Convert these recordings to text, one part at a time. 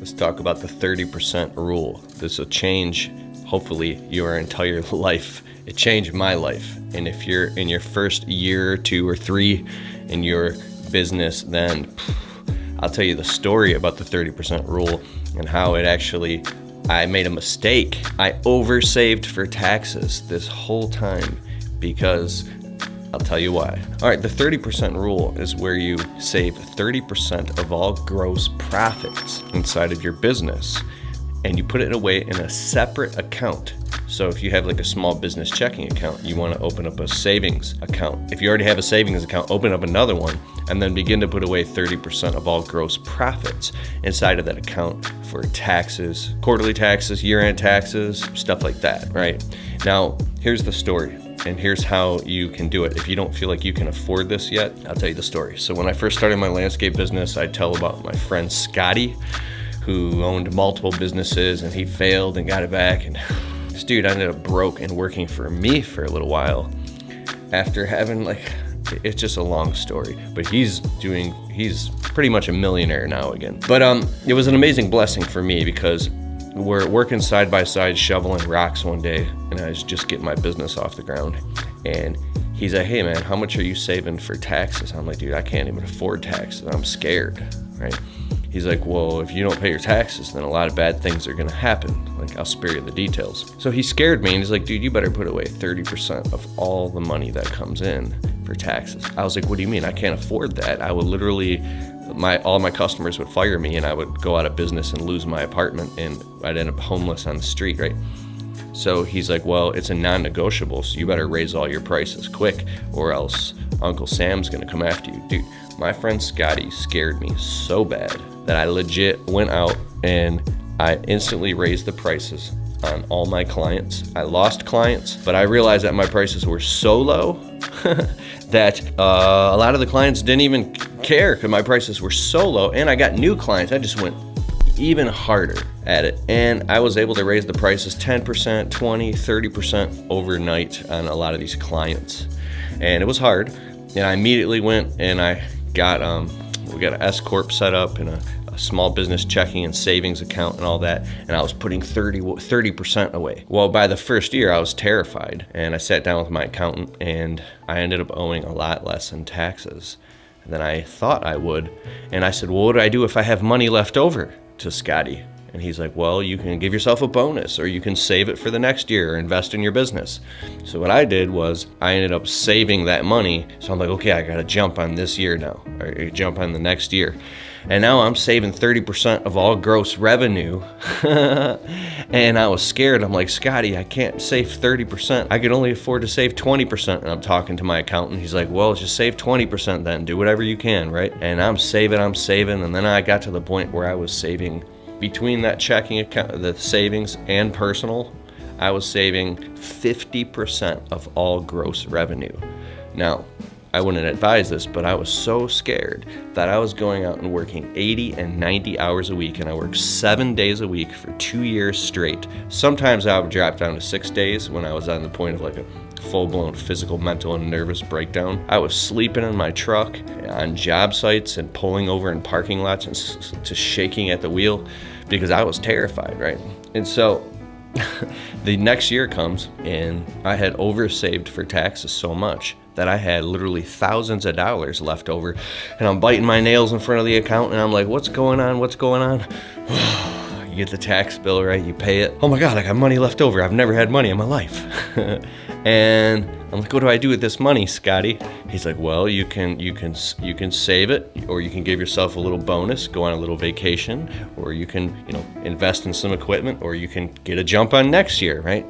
Let's talk about the 30% rule. This will change, hopefully, your entire life. It changed my life. And if you're in your first year or 2 or 3 in your business, then I'll tell you the story about the 30% rule and how it actually, I made a mistake. I oversaved for taxes this whole time because I'll tell you why. All right, the 30% rule is where you save 30% of all gross profits inside of your business, and you put it away in a separate account. So if you have like a small business checking account, you want to open up a savings account. If you already have a savings account, open up another one and then begin to put away 30% of all gross profits inside of that account for taxes, quarterly taxes, year-end taxes, stuff like that, right? Now, here's the story. And here's how you can do it. If you don't feel like you can afford this yet, I'll tell you the story. So when I first started my landscape business, I tell about my friend Scotty, who owned multiple businesses, and he failed and got it back. And this dude ended up broke and working for me for a little while after having it's just a long story, but he's pretty much a millionaire now again. But it was an amazing blessing for me because we're working side by side shoveling rocks one day, and I was just getting my business off the ground, and he's like, hey man, how much are you saving for taxes? I'm like, dude, I can't even afford taxes. I'm scared, right? He's like, well, if you don't pay your taxes, then a lot of bad things are gonna happen. Like, I'll spare you the details. So he scared me, and he's like, dude, you better put away 30% of all the money that comes in for taxes. I was like, what do you mean? I can't afford that. I would literally, all my customers would fire me, and I would go out of business and lose my apartment, and I'd end up homeless on the street, right? So he's like, well, it's a non-negotiable, so you better raise all your prices quick, or else Uncle Sam's gonna come after you. Dude, my friend Scotty scared me so bad that I legit went out and I instantly raised the prices on all my clients. I lost clients, but I realized that my prices were so low that a lot of the clients didn't even care because my prices were so low, and I got new clients. I just went even harder at it, and I was able to raise the prices 10%, 20, 30% overnight on a lot of these clients, and it was hard. And I immediately went and I got we got an S corp set up and a small business checking and savings account and all that, and I was putting 30% away. Well, by the first year I was terrified, and I sat down with my accountant, and I ended up owing a lot less in taxes than I thought I would. And I said, well, what do I do if I have money left over, to Scotty? And he's like, well, you can give yourself a bonus, or you can save it for the next year or invest in your business. So what I did was I ended up saving that money. So I'm like, okay, I gotta jump on this year now, or jump on the next year. And now I'm saving 30% of all gross revenue. And I was scared. I'm like, Scotty, I can't save 30%. I could only afford to save 20%. And I'm talking to my accountant. He's like, well, just save 20% then. Do whatever you can, right? And I'm saving. And then I got to the point where I was saving between that checking account, the savings and personal, I was saving 50% of all gross revenue. Now, I wouldn't advise this, but I was so scared that I was going out and working 80 and 90 hours a week, and I worked 7 days a week for 2 years straight. Sometimes I would drop down to 6 days when I was on the point of like a full-blown physical, mental, and nervous breakdown. I was sleeping in my truck on job sites and pulling over in parking lots and just shaking at the wheel because I was terrified, right? And so the next year comes, and I had oversaved for taxes so much that I had literally thousands of dollars left over, and I'm biting my nails in front of the accountant, and I'm like, what's going on? You get the tax bill, right? You pay it. Oh my God, I got money left over. I've never had money in my life. And I'm like, what do I do with this money, Scotty? He's like, well, you can save it, or you can give yourself a little bonus, go on a little vacation, or you can, invest in some equipment, or you can get a jump on next year, right?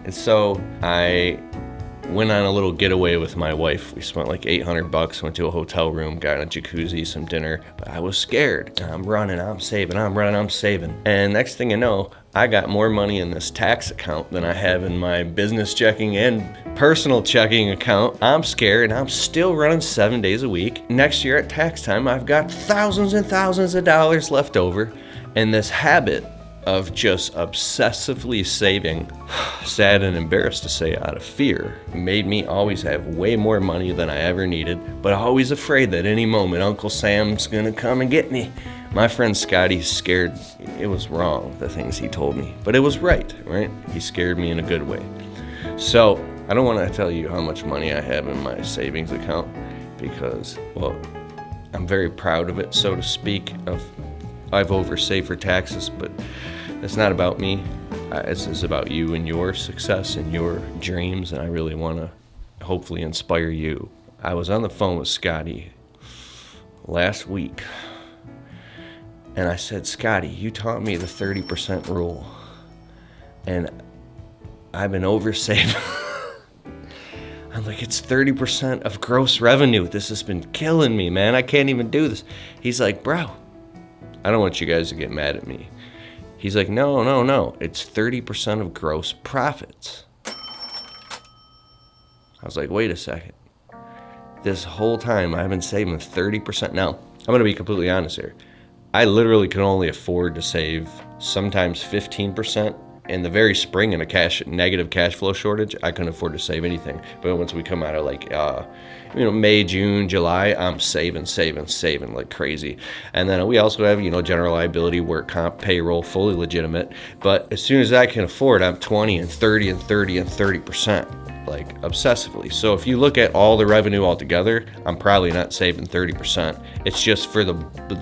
And so I went on a little getaway with my wife. We spent like $800, went to a hotel room, got a jacuzzi, some dinner, but I was scared. I'm running, I'm saving. And next thing you know, I got more money in this tax account than I have in my business checking and personal checking account. I'm scared, and I'm still running 7 days a week. Next year at tax time, I've got thousands and thousands of dollars left over, and this habit of just obsessively saving, sad and embarrassed to say, out of fear, made me always have way more money than I ever needed, but always afraid that any moment Uncle Sam's gonna come and get me, My friend Scotty scared, it was wrong, the things he told me, but it was right? He scared me in a good way. So I don't want to tell you how much money I have in my savings account because, well, I'm very proud of it, so to speak. I've oversaved for taxes, but it's not about me. It's about you and your success and your dreams, and I really want to hopefully inspire you. I was on the phone with Scotty last week, and I said, Scotty, you taught me the 30% rule, and I've been oversaving. I'm like, it's 30% of gross revenue. This has been killing me, man. I can't even do this. He's like, bro, I don't want you guys to get mad at me. He's like, no. It's 30% of gross profits. I was like, wait a second. This whole time I've been saving 30%. Now, I'm going to be completely honest here. I literally can only afford to save sometimes 15%. In the very spring, in a negative cash flow shortage, I couldn't afford to save anything. But once we come out of May, June, July, I'm saving like crazy. And then we also have, general liability, work comp, payroll, fully legitimate. But as soon as I can afford, I'm 20 and 30 and 30 and 30%, like obsessively. So if you look at all the revenue altogether, I'm probably not saving 30%. It's just for the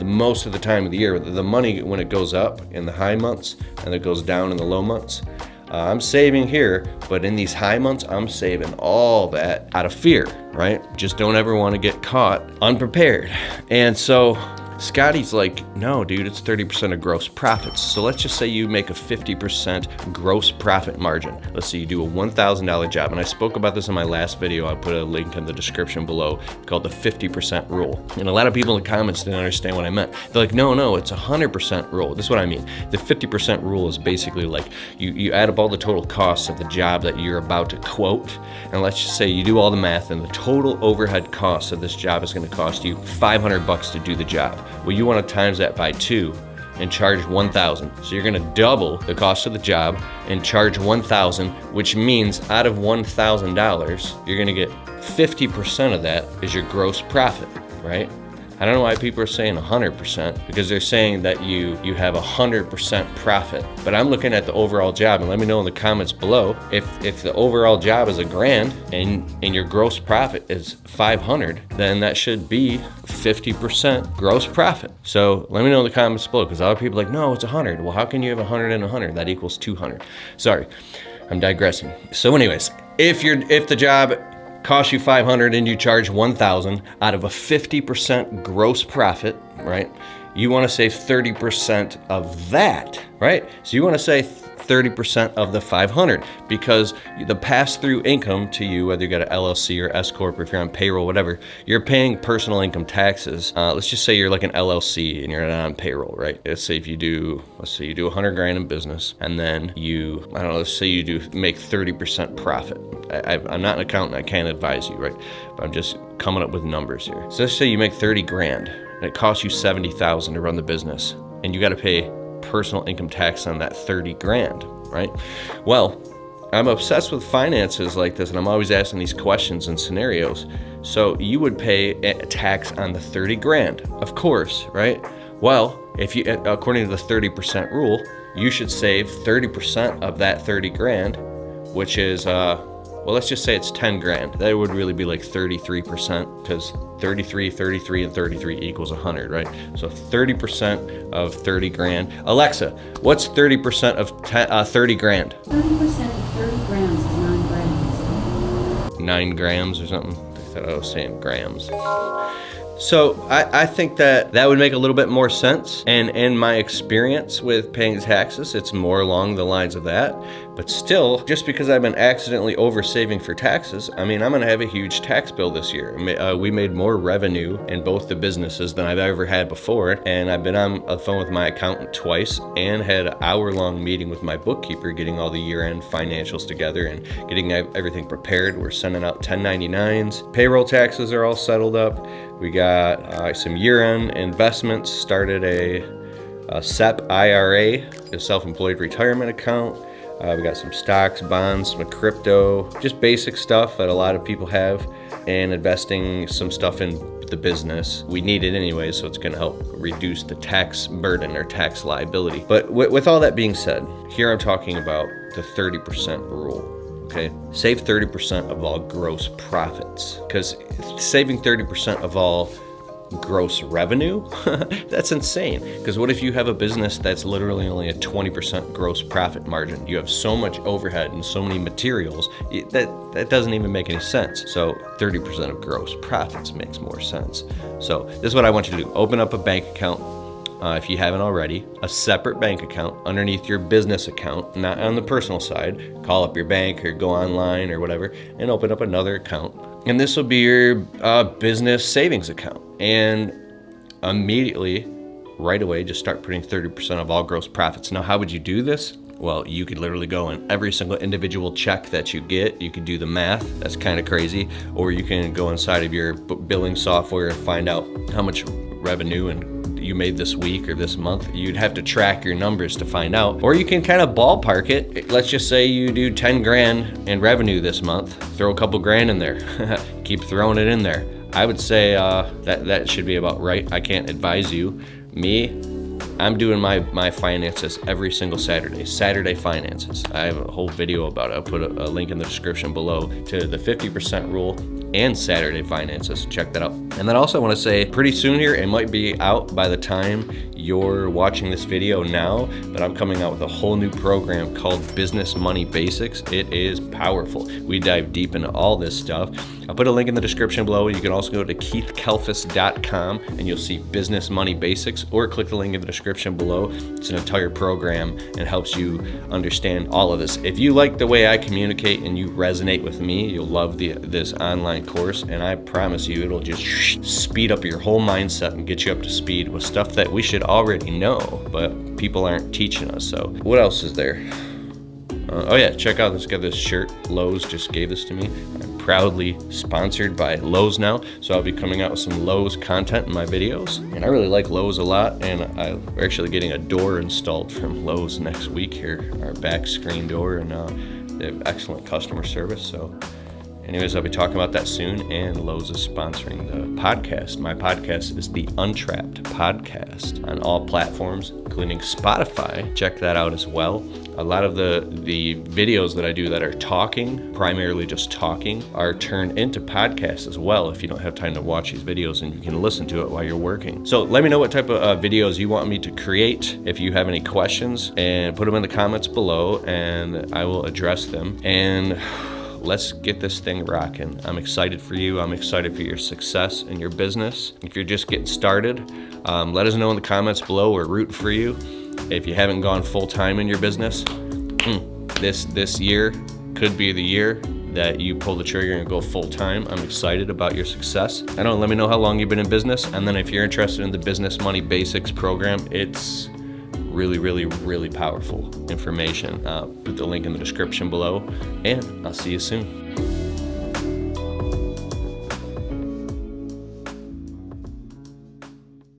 most of the time of the year. The money, when it goes up in the high months and it goes down in the low months, I'm saving here, but in these high months, I'm saving all that out of fear, right? Just don't ever want to get caught unprepared. And so Scotty's like, no, dude, it's 30% of gross profits. So let's just say you make a 50% gross profit margin. Let's say you do a $1,000 job. And I spoke about this in my last video. I'll put a link in the description below called the 50% rule. And a lot of people in the comments didn't understand what I meant. They're like, no, it's a 100% rule. This is what I mean. The 50% rule is basically like you add up all the total costs of the job that you're about to quote. And let's just say you do all the math and the total overhead cost of this job is going to cost you $500 to do the job. Well, you want to times that by 2 and charge $1,000. So you're going to double the cost of the job and charge $1,000, which means out of $1,000, you're going to get 50% of that is your gross profit, right? I don't know why people are saying 100%, because they're saying that you have 100% profit. But I'm looking at the overall job, and let me know in the comments below if the overall job is $1,000 and your gross profit is $500, then that should be 50% gross profit. So let me know in the comments below, because a lot of people are like, no, it's 100. Well, how can you have 100 and 100? That equals 200. Sorry, I'm digressing. So anyways, if the job costs you $500 and you charge $1,000 out of a 50% gross profit, right? You want to save 30% of that, right? So you want to save 30% of the $500, because the pass-through income to you, whether you got an LLC or S corp, or if you're on payroll, whatever, you're paying personal income taxes. Let's just say you're like an LLC and you're not on payroll, right? Let's say you do $100,000 in business, and then let's say you do make 30% profit. I'm not an accountant, I can't advise you, right? But I'm just coming up with numbers here. So let's say you make 30 grand and it costs you 70,000 to run the business, and you got to pay personal income tax on that 30 grand, right? Well, I'm obsessed with finances like this, and I'm always asking these questions and scenarios. So you would pay a tax on the 30 grand, of course, right? Well, if you, according to the 30% rule, you should save 30% of that 30 grand, which is, well, let's just say it's 10 grand. That would really be like 33%, because 33, and 33 equals 100, right? So 30% of 30 grand. Alexa, what's 30% of 30 grand? 30% of 30 grams is 9 grams. 9 grams or something? I thought I was saying grams. So I think that would make a little bit more sense. And in my experience with paying taxes, it's more along the lines of that. But still, just because I've been accidentally oversaving for taxes, I mean, I'm going to have a huge tax bill this year. We made more revenue in both the businesses than I've ever had before. And I've been on the phone with my accountant twice and had an hour-long meeting with my bookkeeper, getting all the year-end financials together and getting everything prepared. We're sending out 1099s. Payroll taxes are all settled up. We got some year-end investments, started a SEP IRA, a self-employed retirement account. We got some stocks, bonds, some crypto, just basic stuff that a lot of people have. and investing some stuff in the business. We need it anyway, so it's going to help reduce the tax burden or tax liability. But with all that being said, here I'm talking about the 30% rule. Okay, save 30% of all gross profits, because saving 30% of all gross revenue, that's insane. Because what if you have a business that's literally only a 20% gross profit margin? You have so much overhead and so many materials that doesn't even make any sense. So 30% of gross profits makes more sense. So this is what I want you to do. Open up a bank account. If you haven't already, a separate bank account underneath your business account, not on the personal side. Call up your bank or go online or whatever and open up another account. And this will be your business savings account. And immediately, right away, just start putting 30% of all gross profits. Now, how would you do this? Well, you could literally go in every single individual check that you get. You could do the math. That's kind of crazy. Or you can go inside of your billing software and find out how much revenue and you made this week or this month. You'd have to track your numbers to find out. Or you can kind of ballpark it. Let's just say you do 10 grand in revenue this month. Throw a couple grand in there. Keep throwing it in there. I would say that should be about right. I can't advise you. Me, I'm doing my finances every single Saturday. Saturday finances. I have a whole video about it. I'll put a link in the description below to the 50% rule and Saturday finances. Check that out. And then also I want to say pretty soon here, it might be out by the time you're watching this video now, but I'm coming out with a whole new program called Business Money Basics. It is powerful. We dive deep into all this stuff. I'll put a link in the description below. You can also go to keithkalfas.com and you'll see Business Money Basics, or click the link in the description below. It's an entire program and helps you understand all of this. If you like the way I communicate and you resonate with me, you'll love this online course, and I promise you it'll just speed up your whole mindset and get you up to speed with stuff that we should already know, but people aren't teaching us. So what else is there? Oh yeah, check out this. Got this shirt. Lowe's just gave this to me. I'm proudly sponsored by Lowe's now, so I'll be coming out with some Lowe's content in my videos. And I really like Lowe's a lot, and we're actually getting a door installed from Lowe's next week here, our back screen door, and they have excellent customer service. So anyways, I'll be talking about that soon, and Lowe's is sponsoring the podcast. My podcast is the Untrapped Podcast on all platforms, including Spotify. Check that out as well. A lot of the videos that I do that are talking, primarily just talking, are turned into podcasts as well if you don't have time to watch these videos, and you can listen to it while you're working. So let me know what type of videos you want me to create. If you have any questions, and put them in the comments below, and I will address them. And let's get this thing rocking. I'm excited for you. I'm excited for your success in your business. If you're just getting started, let us know in the comments below. We're rooting for you. If you haven't gone full time in your business, this year could be the year that you pull the trigger and go full time. I'm excited about your success. Let me know how long you've been in business. And then if you're interested in the Business Money Basics program, it's really, really, really powerful information. Put the link in the description below, and I'll see you soon.